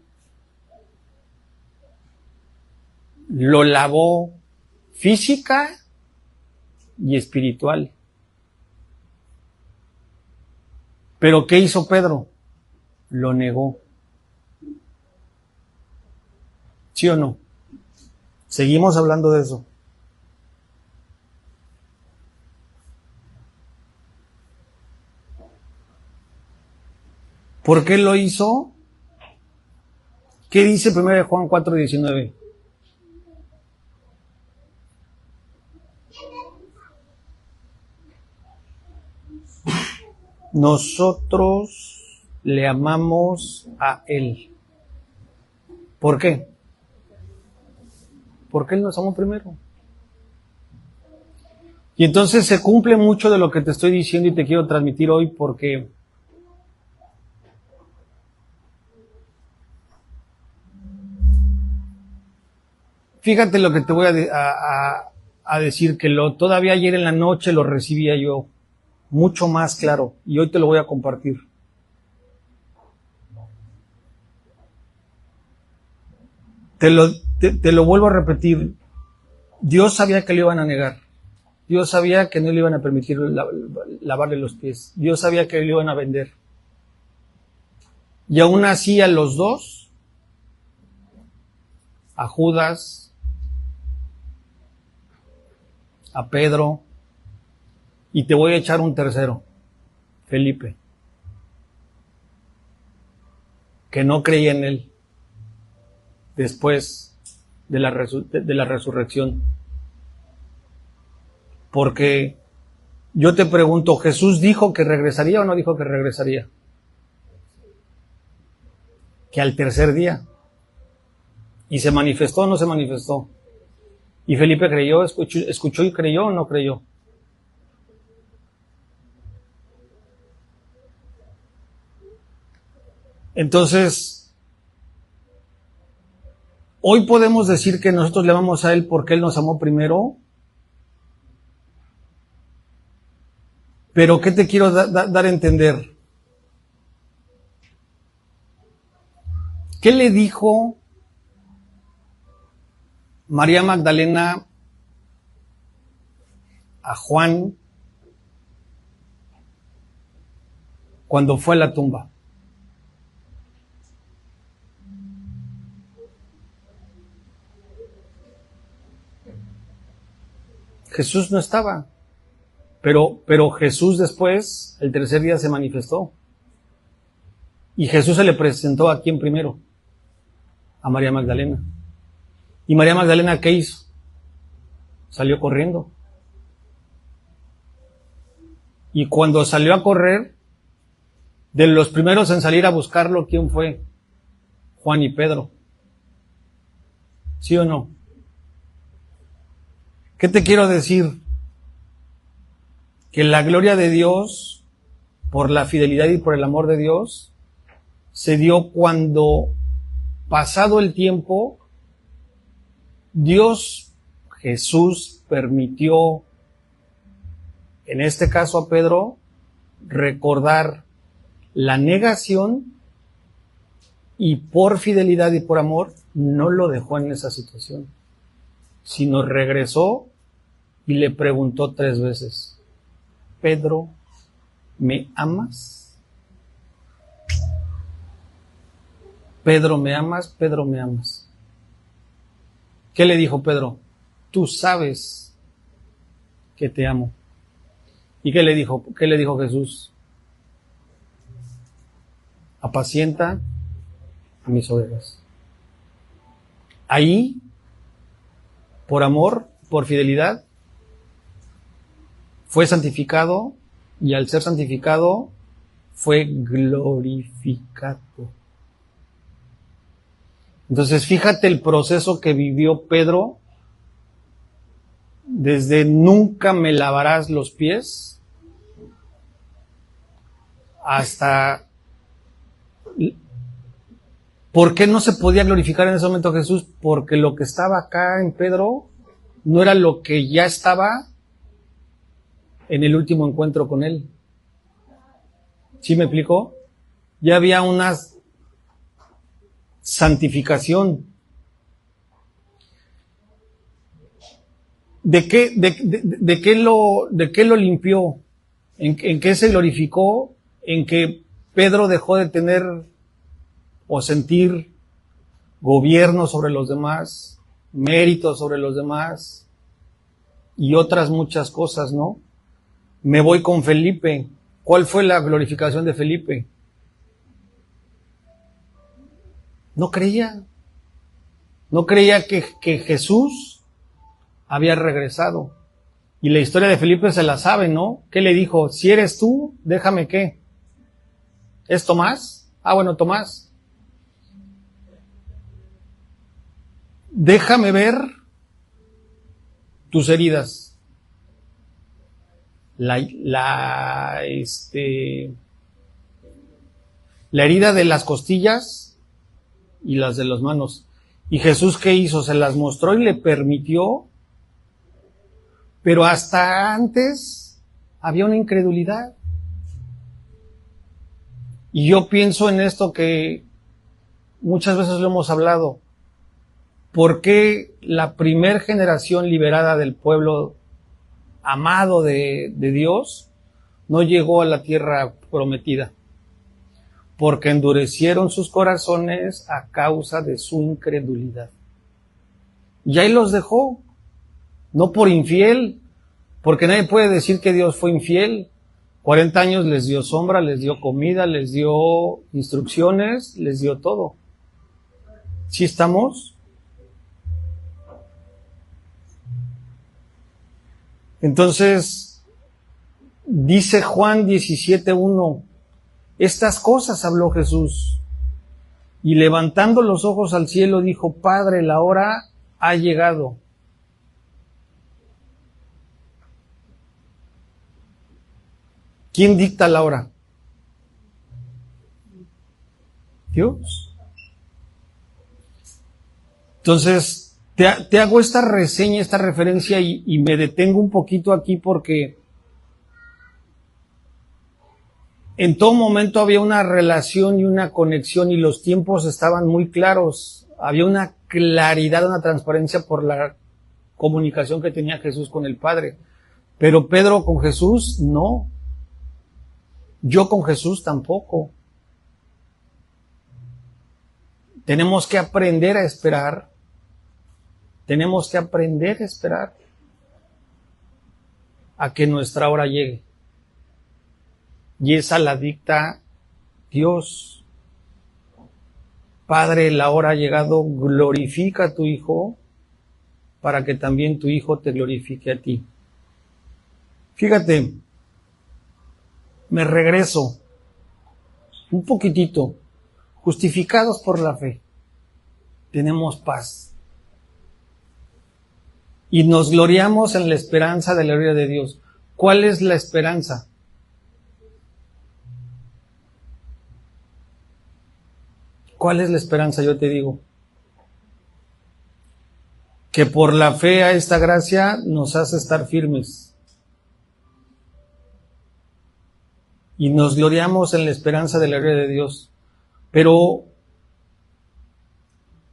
S1: lo lavó física y espiritual. Pero ¿qué hizo Pedro? Lo negó. ¿Sí o no? Seguimos hablando de eso. ¿Por qué lo hizo? ¿Qué dice 1 Juan 4:19? Nosotros le amamos a Él. ¿Por qué? Porque Él nos amó primero. Y entonces se cumple mucho de lo que te estoy diciendo y te quiero transmitir hoy, porque fíjate lo que te voy a decir, que todavía ayer en la noche lo recibía yo mucho más claro, y hoy te lo voy a compartir. Te lo vuelvo a repetir. Dios sabía que le iban a negar. Dios sabía que no le iban a permitir lavarle los pies. Dios sabía que le iban a vender. Y aún así a los dos, a Judas, a Pedro, y te voy a echar un tercero, Felipe, que no creía en Él después de la resurrección. Porque yo te pregunto, ¿Jesús dijo que regresaría o no dijo que regresaría? Que al tercer día. ¿Y se manifestó o no se manifestó? ¿Y Felipe creyó, escuchó y creyó o no creyó? Entonces, hoy podemos decir que nosotros le amamos a Él porque Él nos amó primero. Pero ¿qué te quiero dar a entender? ¿Qué le dijo María Magdalena a Juan cuando fue a la tumba? Jesús no estaba, pero Jesús después, el tercer día, se manifestó. Y Jesús se le presentó a quién primero, a María Magdalena. ¿Y María Magdalena qué hizo? Salió corriendo. Y cuando salió a correr, de los primeros en salir a buscarlo, ¿quién fue? Juan y Pedro. ¿Sí o no? ¿Qué te quiero decir? Que la gloria de Dios, por la fidelidad y por el amor de Dios, se dio cuando, pasado el tiempo, Dios, Jesús, permitió, en este caso a Pedro, recordar la negación, y por fidelidad y por amor no lo dejó en esa situación, sino regresó y le preguntó 3 veces: Pedro, ¿me amas? Pedro, ¿me amas? Pedro, ¿me amas? ¿Qué le dijo Pedro? Tú sabes que te amo. ¿Y qué le dijo Jesús? Apacienta a mis ovejas. Ahí, por amor, por fidelidad, fue santificado, y al ser santificado fue glorificado. Entonces, fíjate el proceso que vivió Pedro, desde nunca me lavarás los pies, hasta ¿por qué no se podía glorificar en ese momento a Jesús? Porque lo que estaba acá en Pedro no era lo que ya estaba en el último encuentro con él. ¿Sí me explicó? Ya había una santificación. ¿De qué lo limpió? ¿En qué se glorificó? En que Pedro dejó de tener o sentir gobierno sobre los demás, mérito sobre los demás y otras muchas cosas, ¿no? Me voy con Felipe. ¿Cuál fue la glorificación de Felipe? No creía. No creía que Jesús había regresado. Y la historia de Felipe se la sabe, ¿no? ¿Qué le dijo? Si eres tú, déjame qué. ¿Es Tomás? Ah, bueno, Tomás. Déjame ver tus heridas. La herida de las costillas y las de las manos. ¿Y Jesús qué hizo? Se las mostró y le permitió, pero hasta antes había una incredulidad. Y yo pienso en esto que muchas veces lo hemos hablado. ¿Por qué la primer generación liberada del pueblo amado de Dios no llegó a la tierra prometida? Porque endurecieron sus corazones a causa de su incredulidad. Y ahí los dejó, no por infiel, porque nadie puede decir que Dios fue infiel. 40 años les dio sombra, les dio comida, les dio instrucciones, les dio todo. ¿Sí estamos? Entonces, dice Juan 17:1, estas cosas habló Jesús, y levantando los ojos al cielo dijo, Padre, la hora ha llegado. ¿Quién dicta la hora? Dios. Entonces, te hago esta reseña, esta referencia y me detengo un poquito aquí porque en todo momento había una relación y una conexión y los tiempos estaban muy claros. Había una claridad, una transparencia por la comunicación que tenía Jesús con el Padre. Pero Pedro con Jesús, no. Yo con Jesús tampoco. Tenemos que aprender a esperar. Tenemos que aprender a esperar a que nuestra hora llegue. Y esa la dicta Dios. Padre, la hora ha llegado, glorifica a tu Hijo para que también tu Hijo te glorifique a ti. Fíjate, me regreso un poquitito. Justificados por la fe, tenemos paz. Y nos gloriamos en la esperanza de la gloria de Dios. ¿Cuál es la esperanza? ¿Cuál es la esperanza? Yo te digo. Que por la fe a esta gracia nos hace estar firmes. Y nos gloriamos en la esperanza de la gloria de Dios. Pero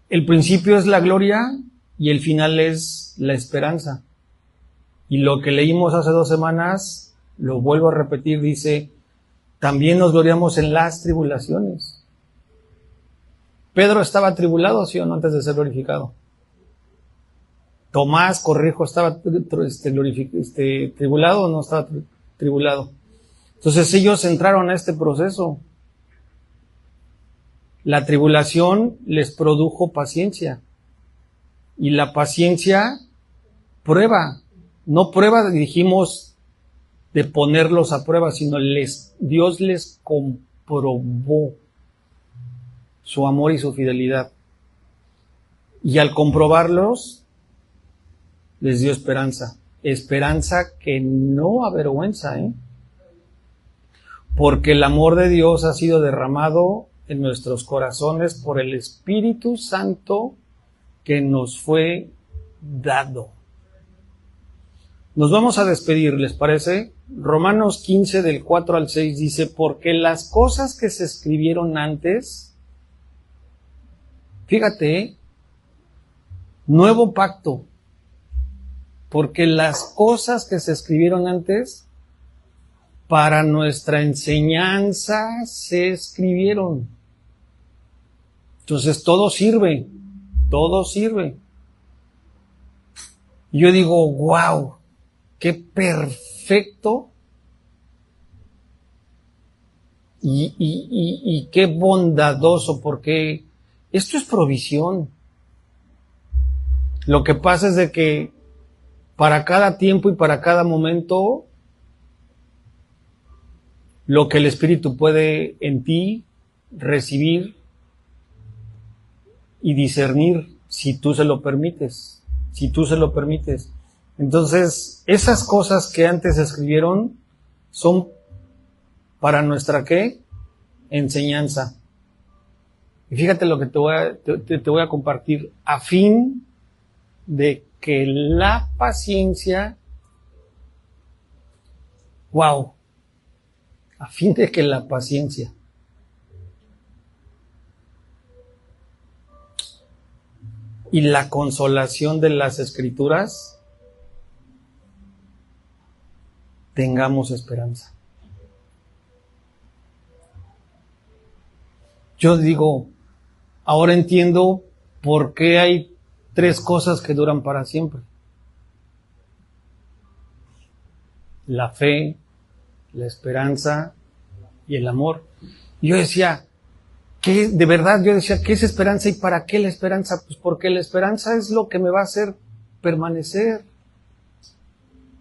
S1: el principio es la gloria y el final es la esperanza. Y lo que leímos hace 2 semanas, lo vuelvo a repetir, dice, también nos gloriamos en las tribulaciones. Pedro estaba tribulado, ¿sí o no?, antes de ser glorificado. Tomás, corrijo, ¿estaba tribulado o no estaba tribulado? Entonces ellos entraron a este proceso. La tribulación les produjo paciencia. Y la paciencia prueba. No prueba, dijimos, de ponerlos a prueba, sino Dios les comprobó su amor y su fidelidad. Y al comprobarlos, les dio esperanza. Esperanza que no avergüenza, porque el amor de Dios ha sido derramado en nuestros corazones por el Espíritu Santo que nos fue dado. Nos vamos a despedir, ¿les parece? Romanos 15 del 4 al 6 dice, porque las cosas que se escribieron antes, fíjate, nuevo pacto, porque las cosas que se escribieron antes, para nuestra enseñanza se escribieron. Entonces todo sirve, todo sirve. Yo digo, wow, qué perfecto y qué bondadoso, porque esto es provisión. Lo que pasa es de que para cada tiempo y para cada momento, lo que el Espíritu puede en ti recibir y discernir, si tú se lo permites, si tú se lo permites. Entonces, esas cosas que antes se escribieron son para nuestra, ¿qué? Enseñanza. Y fíjate lo que te voy a compartir, a fin de que la paciencia, wow, a fin de que la paciencia y la consolación de las Escrituras tengamos esperanza. Yo digo, ahora entiendo por qué hay 3 cosas que duran para siempre: la fe, la esperanza y el amor. Y yo decía, ¿qué? De verdad, yo decía, ¿qué es esperanza y para qué la esperanza? Pues porque la esperanza es lo que me va a hacer permanecer.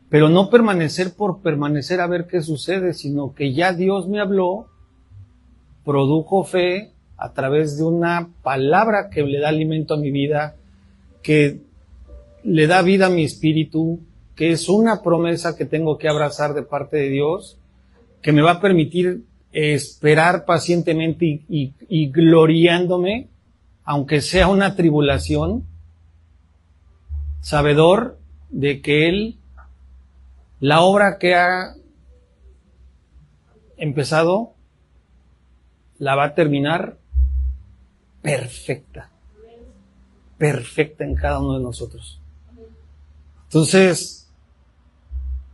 S1: Pero no permanecer por permanecer a ver qué sucede, sino que ya Dios me habló, produjo fe a través de una palabra que le da alimento a mi vida, que le da vida a mi espíritu, que es una promesa que tengo que abrazar de parte de Dios, que me va a permitir esperar pacientemente y gloriándome, aunque sea una tribulación, sabedor de que Él, la obra que ha empezado, la va a terminar perfecta, perfecta en cada uno de nosotros. Entonces,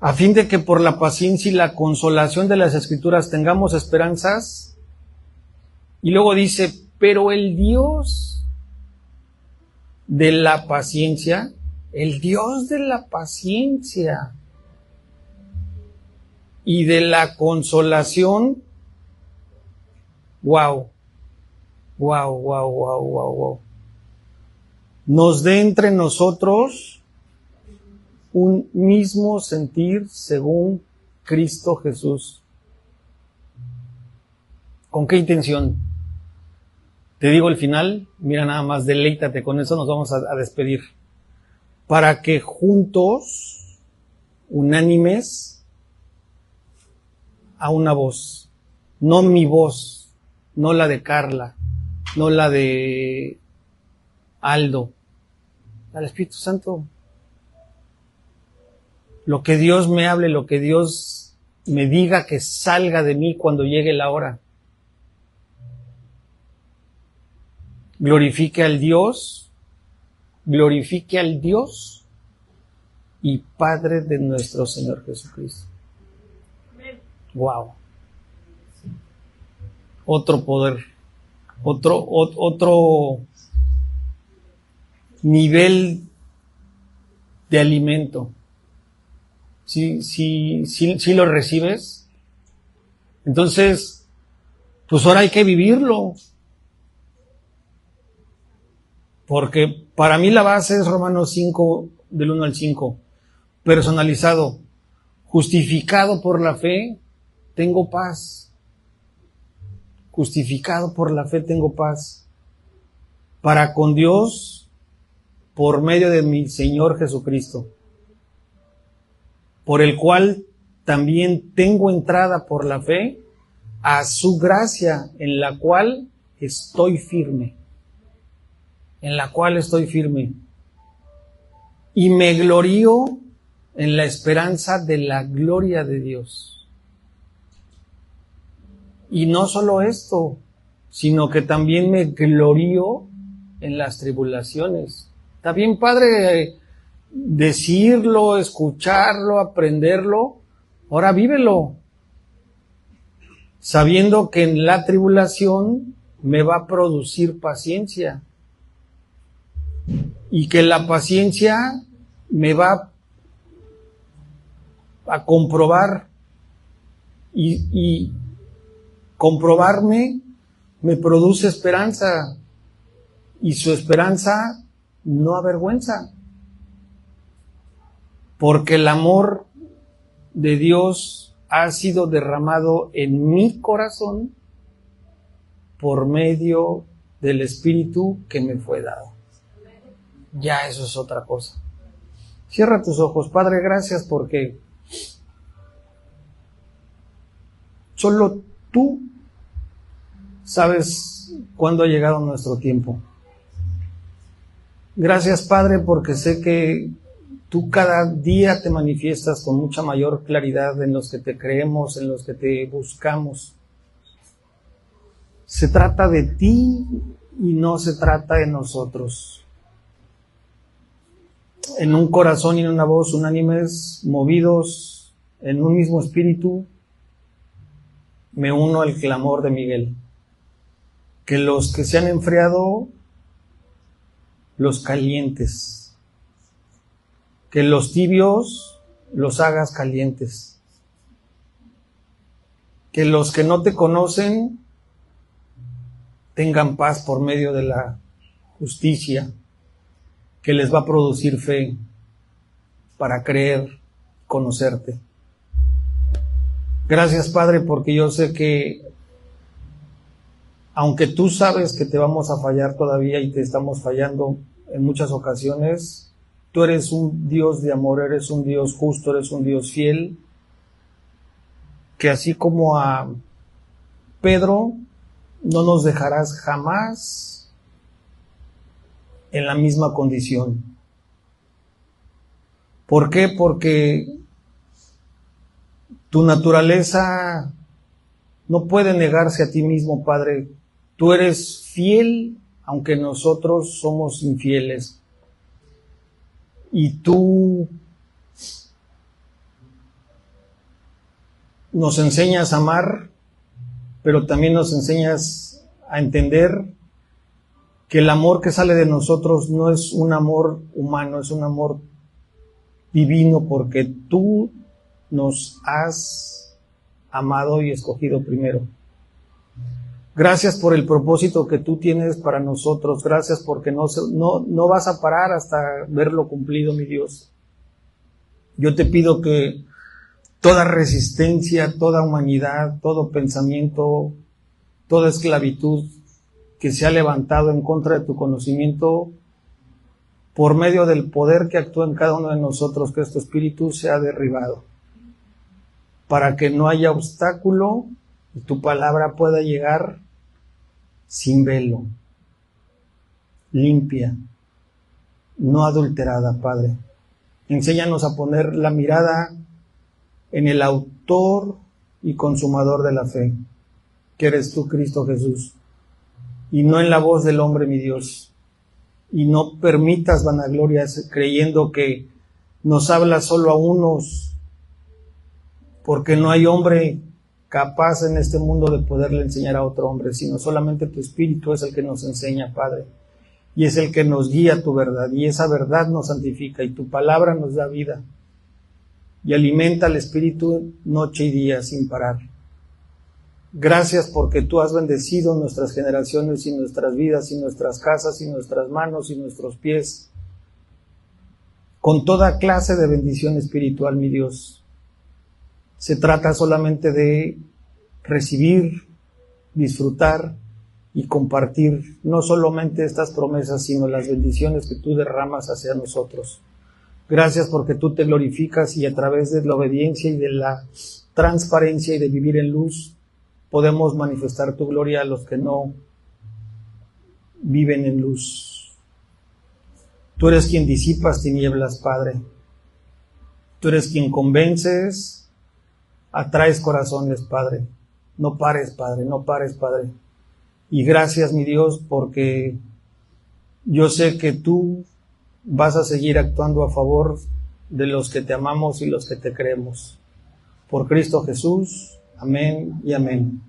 S1: a fin de que por la paciencia y la consolación de las Escrituras tengamos esperanzas, y luego dice, pero el Dios de la paciencia, el Dios de la paciencia y de la consolación, wow, nos dé entre nosotros un mismo sentir según Cristo Jesús. ¿Con qué intención? Te digo el final, mira nada más, deleítate, con eso nos vamos a despedir. Para que juntos, unánimes, a una voz, no mi voz, no la de Carla, no la de Aldo, al Espíritu Santo. Lo que Dios me hable, lo que Dios me diga que salga de mí cuando llegue la hora. Glorifique al Dios y Padre de nuestro Señor Jesucristo. Wow. Otro poder, otro nivel de alimento. Si lo recibes, entonces, pues ahora hay que vivirlo. Porque para mí la base es Romanos 5, del 1 al 5. Personalizado, justificado por la fe, tengo paz. Justificado por la fe, tengo paz. Para con Dios por medio de mi Señor Jesucristo, por el cual también tengo entrada por la fe a su gracia, en la cual estoy firme, y me glorío en la esperanza de la gloria de Dios. Y no solo esto, sino que también me glorío en las tribulaciones. Está bien padre decirlo, escucharlo, aprenderlo. Ahora vívelo, sabiendo que en la tribulación me va a producir paciencia y que la paciencia me va a comprobar y comprobarme me produce esperanza, y su esperanza no avergüenza, porque el amor de Dios ha sido derramado en mi corazón por medio del Espíritu que me fue dado. Ya eso es otra cosa. Cierra tus ojos. Padre, gracias porque solo tú sabes cuándo ha llegado nuestro tiempo. Gracias, Padre, porque sé que tú cada día te manifiestas con mucha mayor claridad en los que te creemos, en los que te buscamos. Se trata de ti y no se trata de nosotros. En un corazón y en una voz unánimes, movidos en un mismo espíritu, me uno al clamor de Miguel. Que los que se han enfriado, los calientes. Que los tibios los hagas calientes. Que los que no te conocen tengan paz por medio de la justicia que les va a producir fe para creer, conocerte. Gracias, Padre, porque yo sé que aunque tú sabes que te vamos a fallar todavía y te estamos fallando en muchas ocasiones, tú eres un Dios de amor, eres un Dios justo, eres un Dios fiel, que así como a Pedro, no nos dejarás jamás en la misma condición. ¿Por qué? Porque tu naturaleza no puede negarse a ti mismo, Padre. Tú eres fiel, aunque nosotros somos infieles. Y tú nos enseñas a amar, pero también nos enseñas a entender que el amor que sale de nosotros no es un amor humano, es un amor divino, porque tú nos has amado y escogido primero. Gracias por el propósito que tú tienes para nosotros. Gracias porque no vas a parar hasta verlo cumplido, mi Dios. Yo te pido que toda resistencia, toda humanidad, todo pensamiento, toda esclavitud que se ha levantado en contra de tu conocimiento, por medio del poder que actúa en cada uno de nosotros, que este espíritu sea derribado, para que no haya obstáculo y tu palabra pueda llegar sin velo, limpia, no adulterada, Padre. Enséñanos a poner la mirada en el autor y consumador de la fe, que eres tú, Cristo Jesús, y no en la voz del hombre, mi Dios. Y no permitas vanaglorias creyendo que nos habla solo a unos, porque no hay hombre capaz en este mundo de poderle enseñar a otro hombre, sino solamente tu Espíritu es el que nos enseña, Padre, y es el que nos guía a tu verdad, y esa verdad nos santifica, y tu palabra nos da vida, y alimenta al Espíritu noche y día sin parar. Gracias porque tú has bendecido nuestras generaciones y nuestras vidas y nuestras casas y nuestras manos y nuestros pies con toda clase de bendición espiritual, mi Dios. Se trata solamente de recibir, disfrutar y compartir no solamente estas promesas, sino las bendiciones que tú derramas hacia nosotros. Gracias porque tú te glorificas y a través de la obediencia y de la transparencia y de vivir en luz, podemos manifestar tu gloria a los que no viven en luz. Tú eres quien disipas tinieblas, Padre. Tú eres quien convences, atraes corazones, Padre. No pares, Padre, no pares, Padre. Y gracias, mi Dios, porque yo sé que tú vas a seguir actuando a favor de los que te amamos y los que te creemos. Por Cristo Jesús. Amén y amén.